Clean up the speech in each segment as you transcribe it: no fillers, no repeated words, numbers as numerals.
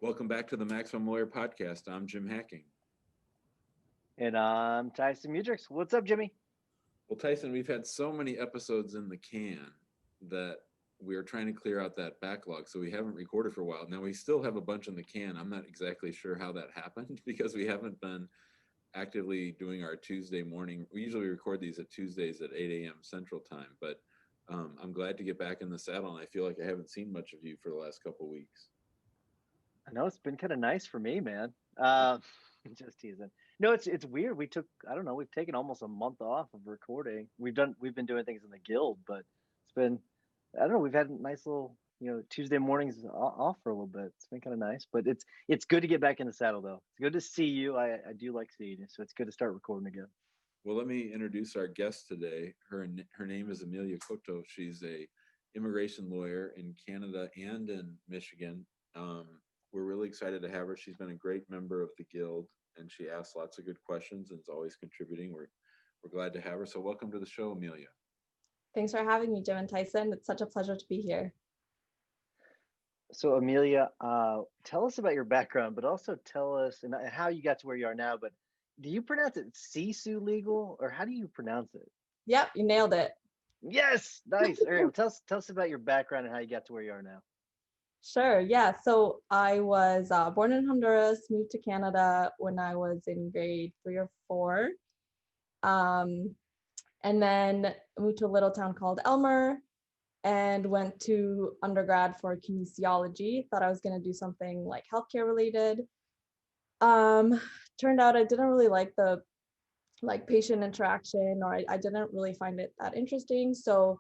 Welcome back to the Maximum Lawyer Podcast. I'm Jim Hacking. And I'm Tyson Mudrix. What's up, Jimmy? Well, Tyson, we've had so many episodes in the can that we are trying to clear out that backlog. So we haven't recorded for a while. Now we still have a bunch in the can. I'm not exactly sure how that happened because we haven't been actively doing our Tuesday morning. We usually record these at Tuesdays at 8 a.m. Central Time, but I'm glad to get back in the saddle, and I feel like I haven't seen much of you for the last couple of weeks. I know it's been kind of nice for me, man. Just teasing. No, it's weird. We've taken almost a month off of recording. We've been doing things in the guild, but it's been, I don't know. We've had nice little, Tuesday mornings off for a little bit. It's been kind of nice, but it's good to get back in the saddle though. It's good to see you. I do like seeing you, so it's good to start recording again. Well, let me introduce our guest today. Her name is Emilia Coto. She's a immigration lawyer in Canada and in Michigan. We're really excited to have her. She's been a great member of the Guild, and she asks lots of good questions and is always contributing. We're glad to have her. So welcome to the show, Emilia. Thanks for having me, Jim and Tyson. It's such a pleasure to be here. So Amelia, tell us about your background, but also tell us and how you got to where you are now. But do you pronounce it Sisu legal, or how do you pronounce it? Yep, you nailed it. Yes, nice. All right, well, tell us about your background and how you got to where you are now. Sure, yeah. So I was born in Honduras, moved to Canada when I was in grade 3 or 4. And then moved to a little town called Elmer and went to undergrad for kinesiology. Thought I was going to do something like healthcare related. Turned out I didn't really like the patient interaction, or I didn't really find it that interesting. So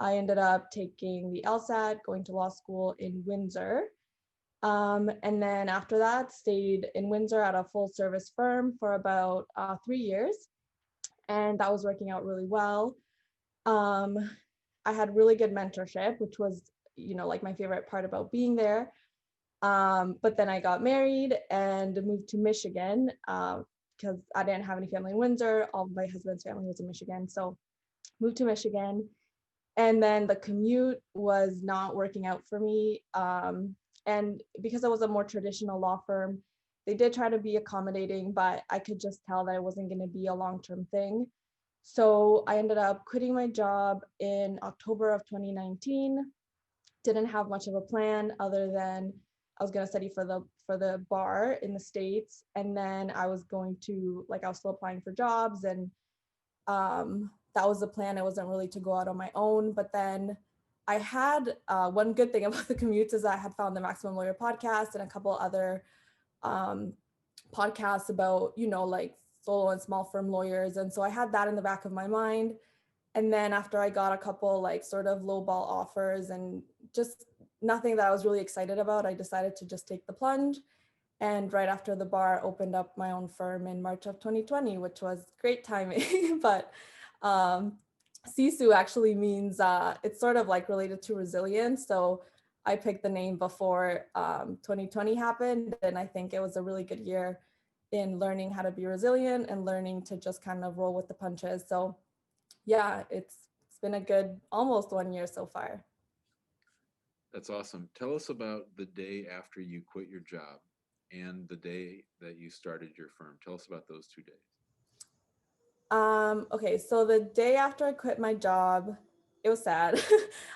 I ended up taking the LSAT, going to law school in Windsor. And then after that, stayed in Windsor at a full service firm for about 3 years. And that was working out really well. I had really good mentorship, which was, my favorite part about being there. But then I got married and moved to Michigan because I didn't have any family in Windsor. All of my husband's family was in Michigan. So moved to Michigan. And then the commute was not working out for me. And because I was a more traditional law firm, they did try to be accommodating, but I could just tell that it wasn't going to be a long-term thing. So I ended up quitting my job in October of 2019. Didn't have much of a plan other than I was going to study for the bar in the States. And then I was going to, I was still applying for jobs, and that was the plan. It wasn't really to go out on my own. But then I had one good thing about the commutes is I had found the Maximum Lawyer podcast and a couple other podcasts about, solo and small firm lawyers. And so I had that in the back of my mind. And then after I got a couple sort of lowball offers and just nothing that I was really excited about, I decided to just take the plunge. And right after the bar, opened up my own firm in March of 2020, which was great timing. But Sisu actually means it's sort of related to resilience. So I picked the name before 2020 happened. And I think it was a really good year in learning how to be resilient and learning to just kind of roll with the punches. So yeah, it's been a good almost 1 year so far. That's awesome. Tell us about the day after you quit your job and the day that you started your firm. Tell us about those 2 days. Okay, so the day after I quit my job, it was sad.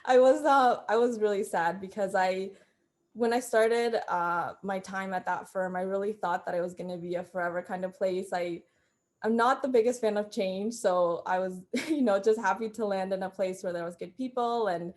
I was really sad because when I started my time at that firm, I really thought that it was going to be a forever kind of place. I'm not the biggest fan of change, so I was, just happy to land in a place where there was good people. And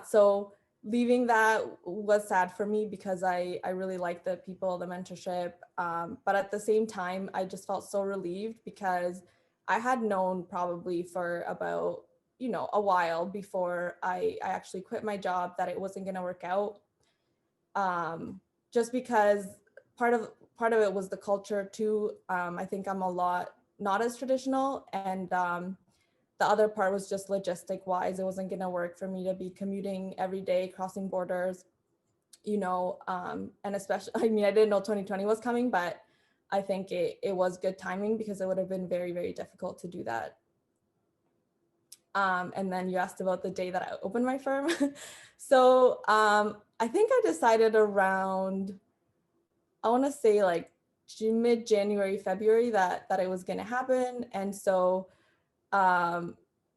so leaving that was sad for me because I really liked the people, the mentorship. But at the same time, I just felt so relieved because I had known probably for about, a while before I actually quit my job that it wasn't going to work out. Just because part of it was the culture too. I think I'm a lot not as traditional, and the other part was just logistic wise. It wasn't going to work for me to be commuting every day, crossing borders, and especially, I didn't know 2020 was coming, but I think it was good timing because it would have been very, very difficult to do that. And then you asked about the day that I opened my firm. So I think I decided around, I want to say like mid-January, February that it was going to happen. And so um,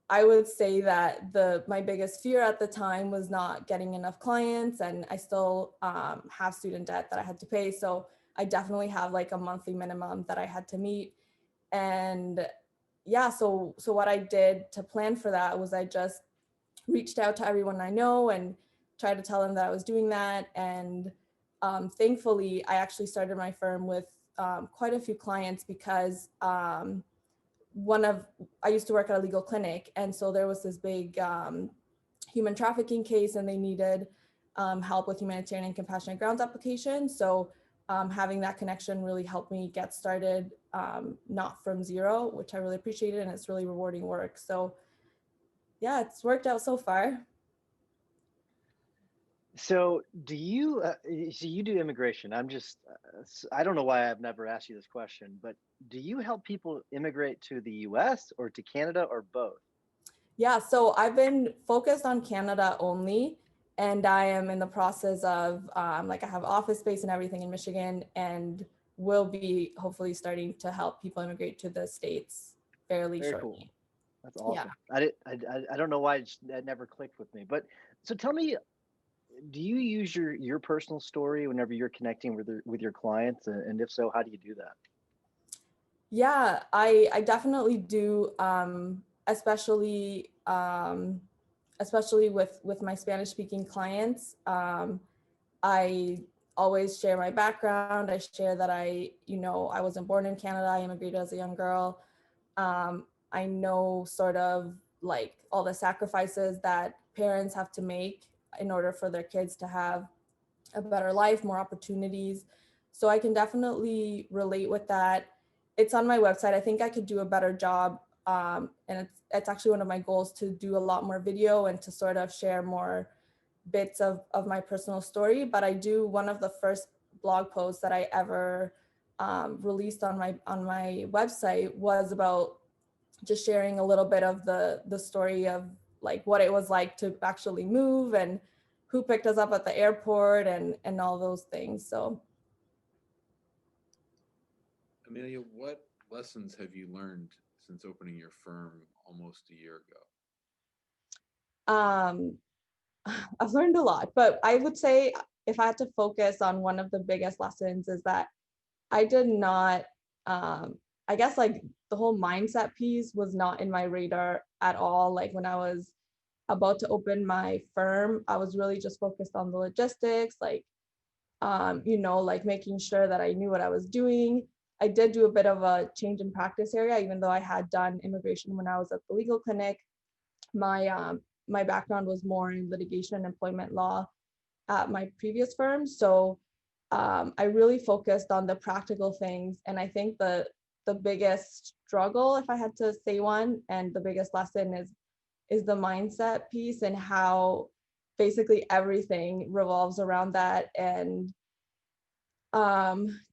I would say that my biggest fear at the time was not getting enough clients, and I still have student debt that I had to pay. So I definitely have like a monthly minimum that I had to meet. And yeah, so what I did to plan for that was I just reached out to everyone I know and tried to tell them that I was doing that. And thankfully, I actually started my firm with quite a few clients because I used to work at a legal clinic, and so there was this big human trafficking case, and they needed help with humanitarian and compassionate grounds application. So having that connection really helped me get started, not from zero, which I really appreciated, and it's really rewarding work. So yeah, it's worked out so far. So do you, so you do immigration. I don't know why I've never asked you this question, but do you help people immigrate to the US or to Canada or both? Yeah, so I've been focused on Canada only, and I am in the process of like I have office space and everything in Michigan, and will be hopefully starting to help people immigrate to the States fairly Very cool. shortly. That's Yeah. awesome. I don't know why that never clicked with me, but so tell me, do you use your personal story whenever you're connecting with your clients, and if so, how do you do that? Yeah, I definitely do, especially especially with my Spanish speaking clients. I always share my background. I share that I wasn't born in Canada. I immigrated as a young girl. I know sort of like all the sacrifices that parents have to make in order for their kids to have a better life, more opportunities. So I can definitely relate with that. It's on my website. I think I could do a better job. And it's actually one of my goals to do a lot more video and to sort of share more bits of my personal story. But I do, one of the first blog posts that I ever released on my website was about just sharing a little bit of the story of like what it was like to actually move and who picked us up at the airport and all those things. So Amelia, what lessons have you learned since opening your firm almost a year ago? um I've learned a lot, but I would say if I had to focus on one of the biggest lessons is that I did not I guess like the whole mindset piece was not in my radar at all. Like when I was about to open my firm, I was really just focused on the logistics, like like making sure that I knew what I was doing. I did do a bit of a change in practice area, even though I had done immigration when I was at the legal clinic. My background was more in litigation and employment law at my previous firm. So I really focused on the practical things. And I think the biggest struggle, if I had to say one, and the biggest lesson is the mindset piece and how basically everything revolves around that. And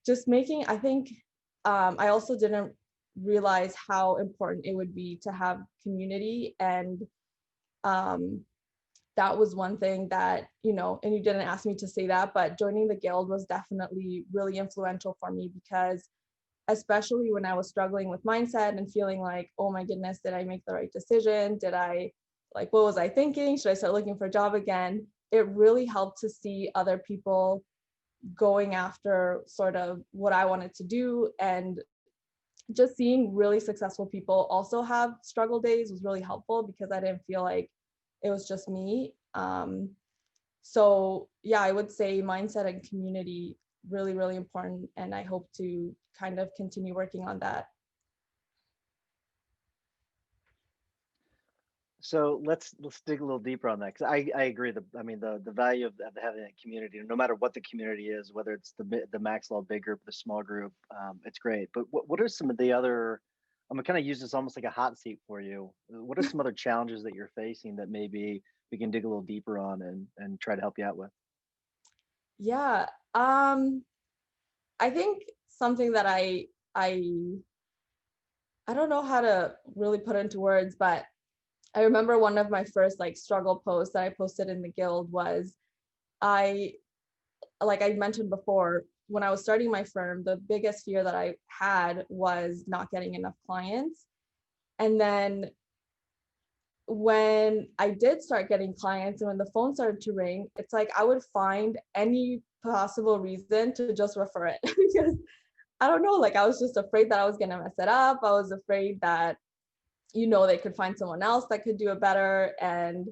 just making, I think I also didn't realize how important it would be to have community. And um, that was one thing that, and you didn't ask me to say that, but joining the guild was definitely really influential for me because especially when I was struggling with mindset and feeling like, oh my goodness, did I make the right decision? What was I thinking? Should I start looking for a job again? It really helped to see other people going after sort of what I wanted to do. And just seeing really successful people also have struggle days was really helpful because I didn't feel like it was just me. So yeah, I would say mindset and community really, really important. And I hope to kind of continue working on that. So let's dig a little deeper on that because I agree. The value of having that community, no matter what the community is, whether it's the Max Law big group, the small group, it's great. But what are some of the other? I'm gonna kind of use this almost like a hot seat for you. What are some other challenges that you're facing that maybe we can dig a little deeper on and try to help you out with? Yeah. I think something that I don't know how to really put into words, but I remember one of my first like struggle posts that I posted in the guild was I, like I mentioned before, when I was starting my firm, the biggest fear that I had was not getting enough clients. And then when I did start getting clients and when the phone started to ring, it's like I would find any possible reason to just refer it because I don't know, like I was just afraid that I was gonna mess it up. I was afraid that, they could find someone else that could do it better. And,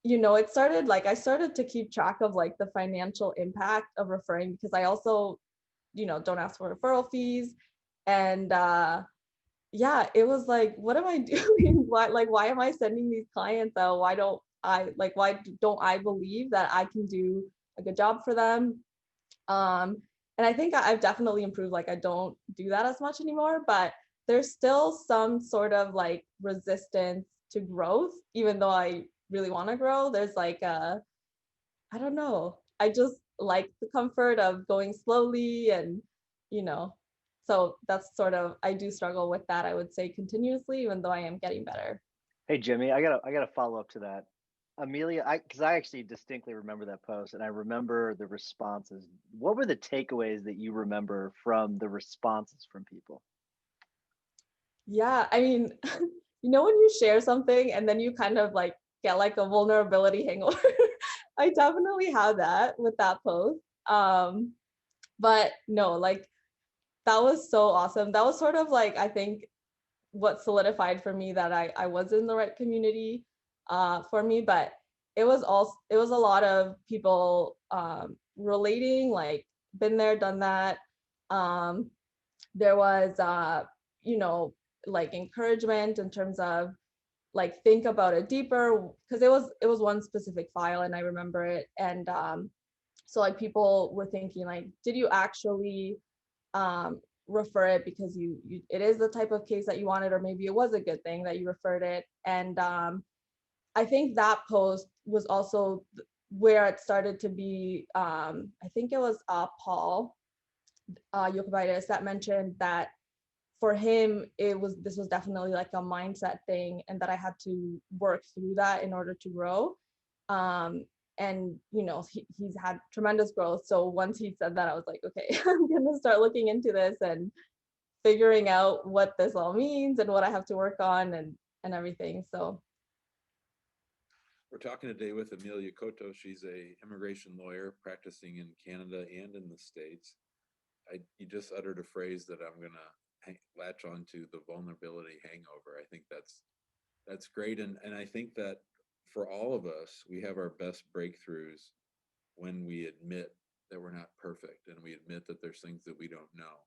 it started like I started to keep track of like the financial impact of referring because I also, don't ask for referral fees. And yeah, it was like, what am I doing? Why am I sending these clients out? Why don't I believe that I can do a good job for them? And I think I've definitely improved. Like I don't do that as much anymore, but there's still some sort of like resistance to growth, even though I really want to grow. There's like I don't know. I just like the comfort of going slowly and, you know, so that's sort of, I do struggle with that, I would say continuously, even though I am getting better. Hey Jimmy, I gotta follow up to that. Amelia, because I actually distinctly remember that post and I remember the responses. What were the takeaways that you remember from the responses from people? Yeah, I mean, when you share something and then you kind of like get like a vulnerability hangover. I definitely had that with that post. But no, like that was so awesome. That was sort of like, I think, what solidified for me that I was in the right community for me. But it was a lot of people relating, like been there, done that. Um, there was you know, like encouragement in terms of like think about it deeper because it was one specific file and I remember it. And so like people were thinking like, did you actually refer it because you it is the type of case that you wanted, or maybe it was a good thing that you referred it. And I think that post was also where it started to be I think it was Paul Yokovitis that mentioned that for him this was definitely like a mindset thing and that I had to work through that in order to grow. And he's had tremendous growth, so once he said that I was like, okay, I'm gonna start looking into this and figuring out what this all means and what I have to work on and everything. So We're talking today with Emilia Coto. She's a immigration lawyer practicing in Canada and in the States. You just uttered a phrase that I'm gonna latch on to, the vulnerability hangover. I think that's great, and I think that for all of us, we have our best breakthroughs when we admit that we're not perfect and we admit that there's things that we don't know.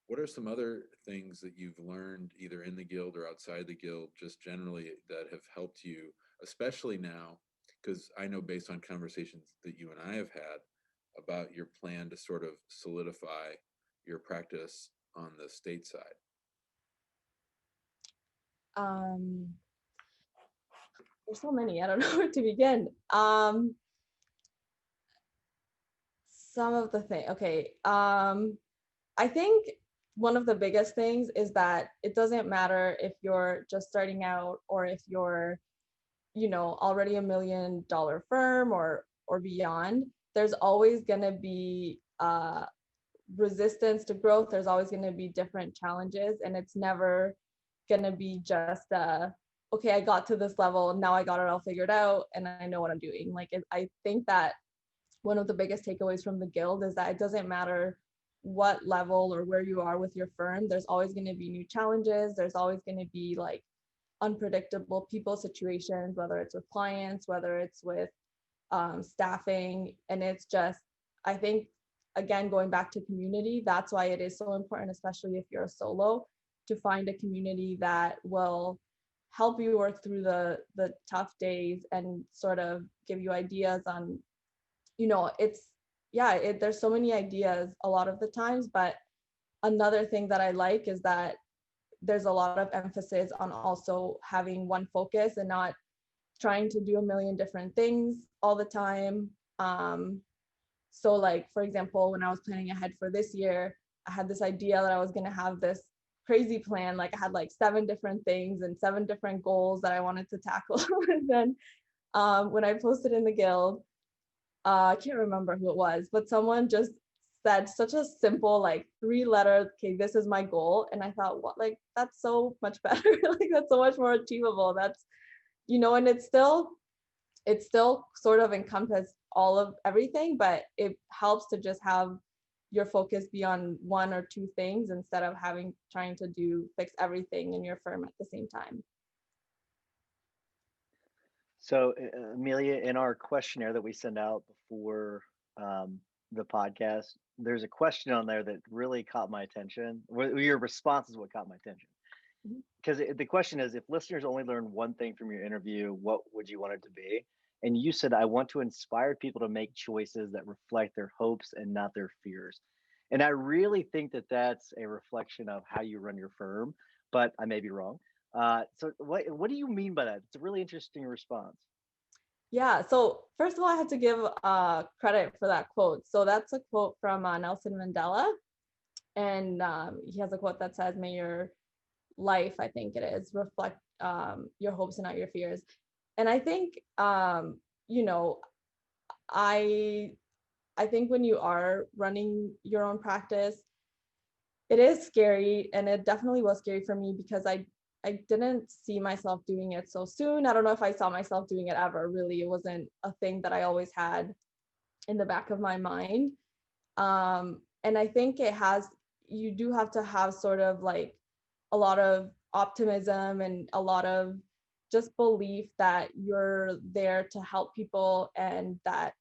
What are some other things that you've learned either in the guild or outside the guild, just generally, that have helped you, especially now? Because I know based on conversations that you and I have had about your plan to sort of solidify your practice on the state side. there's so many, I don't know where to begin. Some of the thing, okay. I think one of the biggest things is that it doesn't matter if you're just starting out or if you're, already $1 million firm or beyond. There's always going to be resistance to growth. There's always going to be different challenges, and it's never going to be just okay, I got to this level, now I got it all figured out and I know what I'm doing. Like I think that one of the biggest takeaways from the guild is that it doesn't matter what level or where you are with your firm, there's always going to be new challenges. There's always going to be like unpredictable people situations, whether it's with clients, whether it's with staffing. And it's just, I think, again, going back to community, that's why it is so important, especially if you're a solo, to find a community that will help you work through the tough days and sort of give you ideas on, there's so many ideas a lot of the times. But another thing that I like is that there's a lot of emphasis on also having one focus and not trying to do a million different things all the time. So like, for example, when I was planning ahead for this year, I had this idea that I was going to have this crazy plan. Like I had like 7 different things and 7 different goals that I wanted to tackle. And then when I posted in the guild, I can't remember who it was, but someone just said such a simple like 3-letter, okay, this is my goal. And I thought, what, like that's so much better. Like that's so much more achievable. That's, and it's still sort of encompass all of everything, but it helps to just have your focus be on 1 or 2 things instead of trying to fix everything in your firm at the same time. So, Amelia, in our questionnaire that we send out before the podcast, there's a question on there that really caught my attention. Your response is what caught my attention. Because the question is, if listeners only learn one thing from your interview, what would you want it to be? And you said, I want to inspire people to make choices that reflect their hopes and not their fears. And I really think that that's a reflection of how you run your firm, but I may be wrong. So what do you mean by that? It's a really interesting response. Yeah, so first of all, I have to give credit for that quote. So that's a quote from Nelson Mandela. And he has a quote that says, may your life, I think it is, reflect your hopes and not your fears. And I think, I think when you are running your own practice, it is scary, and it definitely was scary for me because I didn't see myself doing it so soon. I don't know if I saw myself doing it ever. Really, it wasn't a thing that I always had in the back of my mind. And I think you do have to have sort of like a lot of optimism and a lot of just belief that you're there to help people, and that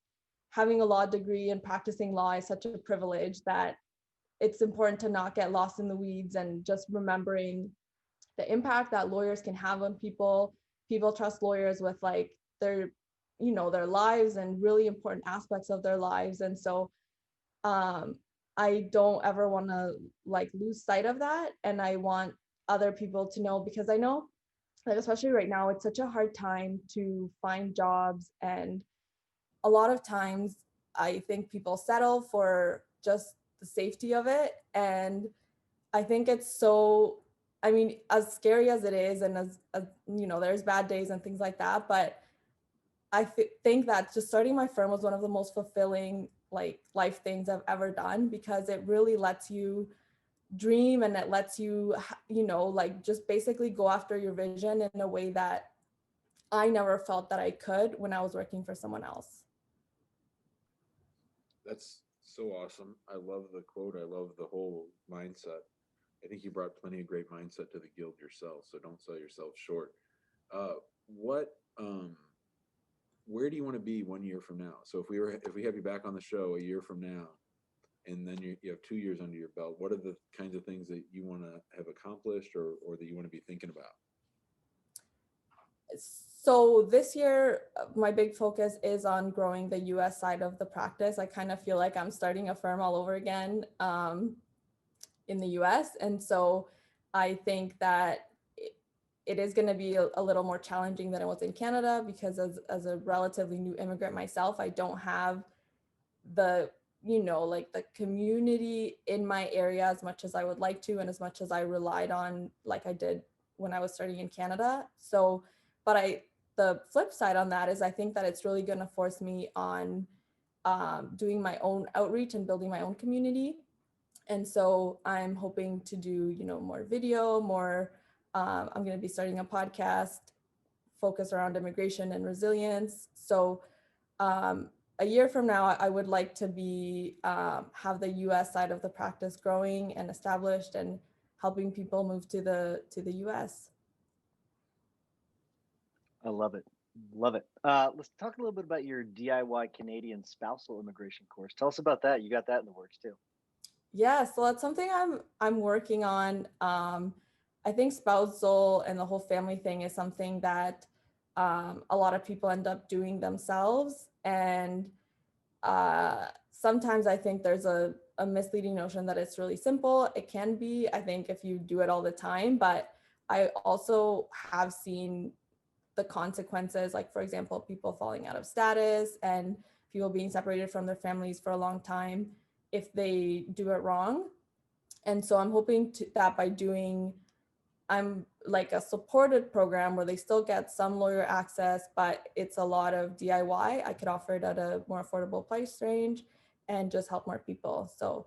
having a law degree and practicing law is such a privilege that it's important to not get lost in the weeds, and just remembering the impact that lawyers can have on people. People trust lawyers with like their lives and really important aspects of their lives. And so I don't ever want to like lose sight of that. And I want other people to know, because I know that especially right now, it's such a hard time to find jobs. And a lot of times I think people settle for just the safety of it. And I think it's so, I mean, as scary as it is, and as there's bad days and things like that, but I think that just starting my firm was one of the most fulfilling like life things I've ever done, because it really lets you dream, and it lets you, like just basically go after your vision in a way that I never felt that I could when I was working for someone else. That's so awesome. I love the quote. I love the whole mindset. I think you brought plenty of great mindset to the guild yourself, so don't sell yourself short. Where do you want to be 1 year from now? So if we have you back on the show a year from now, and then you have 2 years under your belt, what are the kinds of things that you want to have accomplished, or that you want to be thinking about? So this year, my big focus is on growing the US side of the practice. I kind of feel like I'm starting a firm all over again in the US. And so I think that it is going to be a little more challenging than it was in Canada, because as a relatively new immigrant myself, I don't have the like the community in my area as much as I would like to, and as much as I relied on like I did when I was starting in Canada. So but the flip side on that is I think that it's really going to force me on doing my own outreach and building my own community. And so I'm hoping to do more video, more I'm going to be starting a podcast focused around immigration and resilience. So a year from now, I would like to be have the US side of the practice growing and established, and helping people move to the US. I love it. Love it. Let's talk a little bit about your DIY Canadian spousal immigration course. Tell us about that. You got that in the works too. Yeah, so that's something I'm working on. I think spousal and the whole family thing is something that a lot of people end up doing themselves. And sometimes I think there's a misleading notion that it's really simple. It can be, I think, if you do it all the time, but I also have seen the consequences, like for example, people falling out of status and people being separated from their families for a long time if they do it wrong. And so I'm hoping that by doing, I'm like a supported program where they still get some lawyer access, but it's a lot of DIY. I could offer it at a more affordable price range and just help more people. So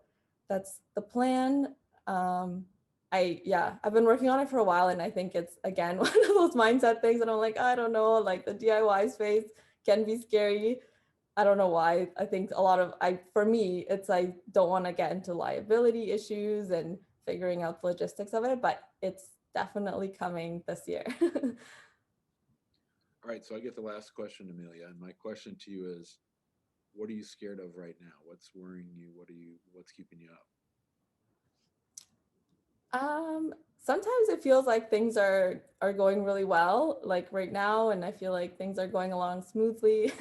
that's the plan. I've been working on it for a while, and I think it's again one of those mindset things. And I'm like, I don't know, like the DIY space can be scary. I don't know why. I think a lot of for me, it's I don't want to get into liability issues and figuring out the logistics of it, but it's definitely coming this year. All right, so I get the last question, Amelia, and my question to you is, what are you scared of right now? What's worrying you? What's keeping you up? Sometimes it feels like things are going really well, like right now, and I feel like things are going along smoothly.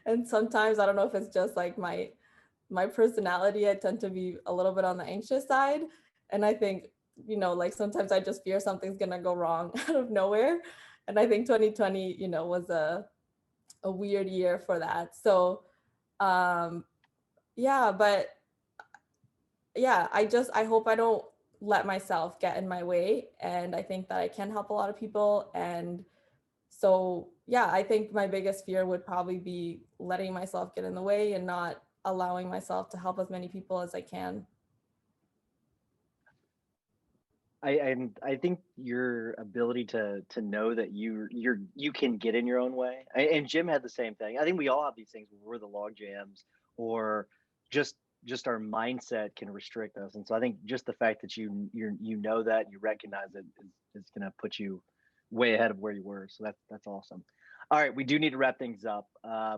And sometimes I don't know if it's just like my personality, I tend to be a little bit on the anxious side. And I think, like sometimes I just fear something's gonna go wrong out of nowhere. And I think 2020, was a weird year for that. So um yeah, but yeah, I hope I don't let myself get in my way. And I think that I can help a lot of people. And so yeah, I think my biggest fear would probably be letting myself get in the way and not allowing myself to help as many people as I can. I think your ability to know that you can get in your own way. And Jim had the same thing. I think we all have these things where we're the log jams, or just just our mindset can restrict us. And so I think just the fact that you know that, you recognize it, is going to put you way ahead of where you were. So that's awesome. All right, we do need to wrap things up.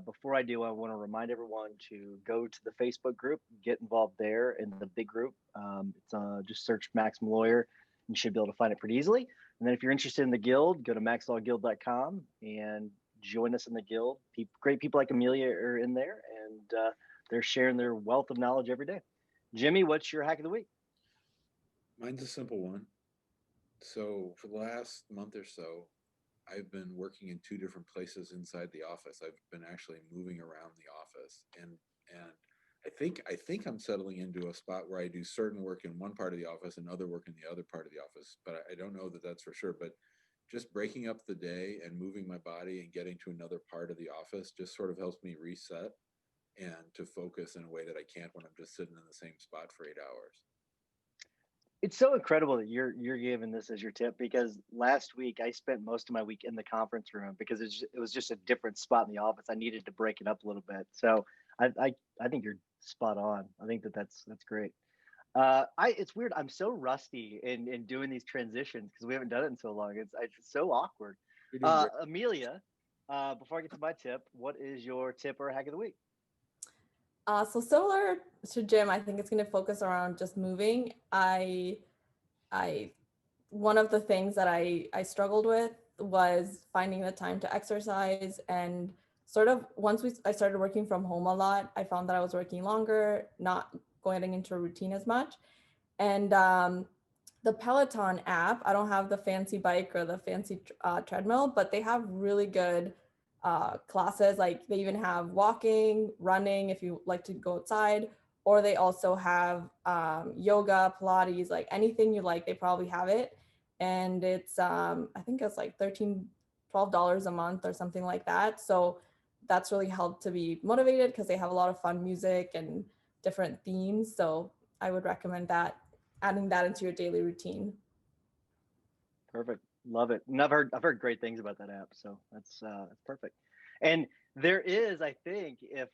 Before I do, I want to remind everyone to go to the Facebook group, get involved there in the big group. It's just search Maximum Lawyer. You should be able to find it pretty easily. And then if you're interested in the guild, go to maxlawguild.com and join us in the guild. Great people like Amelia are in there, and they're sharing their wealth of knowledge every day. Jimmy, what's your hack of the week? Mine's a simple one. So for the last month or so, I've been working in two different places inside the office. I've been actually moving around the office, and I think I'm settling into a spot where I do certain work in one part of the office and other work in the other part of the office, but I don't know that that's for sure. But just breaking up the day and moving my body and getting to another part of the office just sort of helps me reset and to focus in a way that I can't when I'm just sitting in the same spot for 8 hours. It's so incredible that you're giving this as your tip, because last week I spent most of my week in the conference room because it was just a different spot in the office. I needed to break it up a little bit. So I think you're spot on. I think that's great. It's weird. I'm so rusty in doing these transitions because we haven't done it in so long. It's so awkward. You're doing great. Amelia, before I get to my tip, what is your tip or hack of the week? So similar to Jim, I think it's going to focus around just moving. I One of the things that I struggled with was finding the time to exercise, and sort of once I started working from home a lot, I found that I was working longer, not going into a routine as much. And the Peloton app, I don't have the fancy bike or the fancy treadmill, but they have really good classes. Like they even have walking, running if you like to go outside, or they also have yoga, Pilates, like anything you like, they probably have it. And it's, I think it's like $12 a month or something like that. So that's really helped to be motivated because they have a lot of fun music and different themes. So I would recommend that, adding that into your daily routine. Perfect. Love it. And I've heard great things about that app, so that's perfect. And there is, I think, if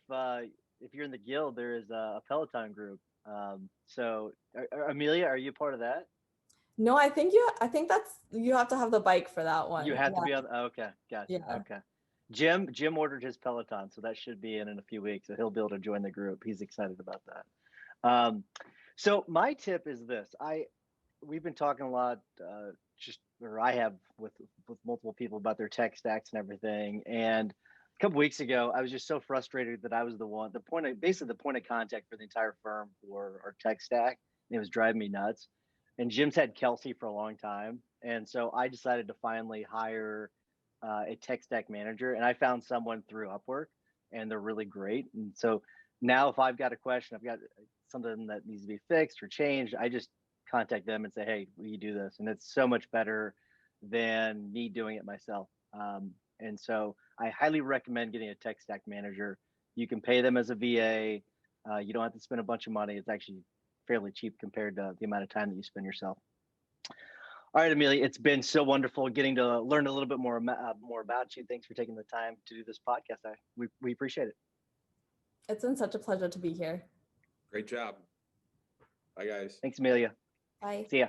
you're in the guild, there is a Peloton group. So Amelia, are you part of that? No, I think that's, you have to have the bike for that You one. have to be on. Okay, gotcha. Yeah. Okay. Jim ordered his Peloton, so that should be in a few weeks. So he'll be able to join the group. He's excited about that. So my tip is this: we've been talking a lot, or I have with multiple people about their tech stacks and everything. And a couple weeks ago, I was just so frustrated that I was basically the point of contact for the entire firm for our tech stack, and it was driving me nuts. And Jim's had Kelsey for a long time, and so I decided to finally hire a tech stack manager, and I found someone through Upwork, and they're really great. And so now, if I've got a question, I've got something that needs to be fixed or changed, I just contact them and say, hey, will you do this? And it's so much better than me doing it myself. And so I highly recommend getting a tech stack manager. You can pay them as a VA. You don't have to spend a bunch of money. It's actually fairly cheap compared to the amount of time that you spend yourself. All right, Emilia, it's been so wonderful getting to learn a little bit more about you. Thanks for taking the time to do this podcast. We appreciate it. It's been such a pleasure to be here. Great job. Bye, guys. Thanks, Emilia. Bye. See ya.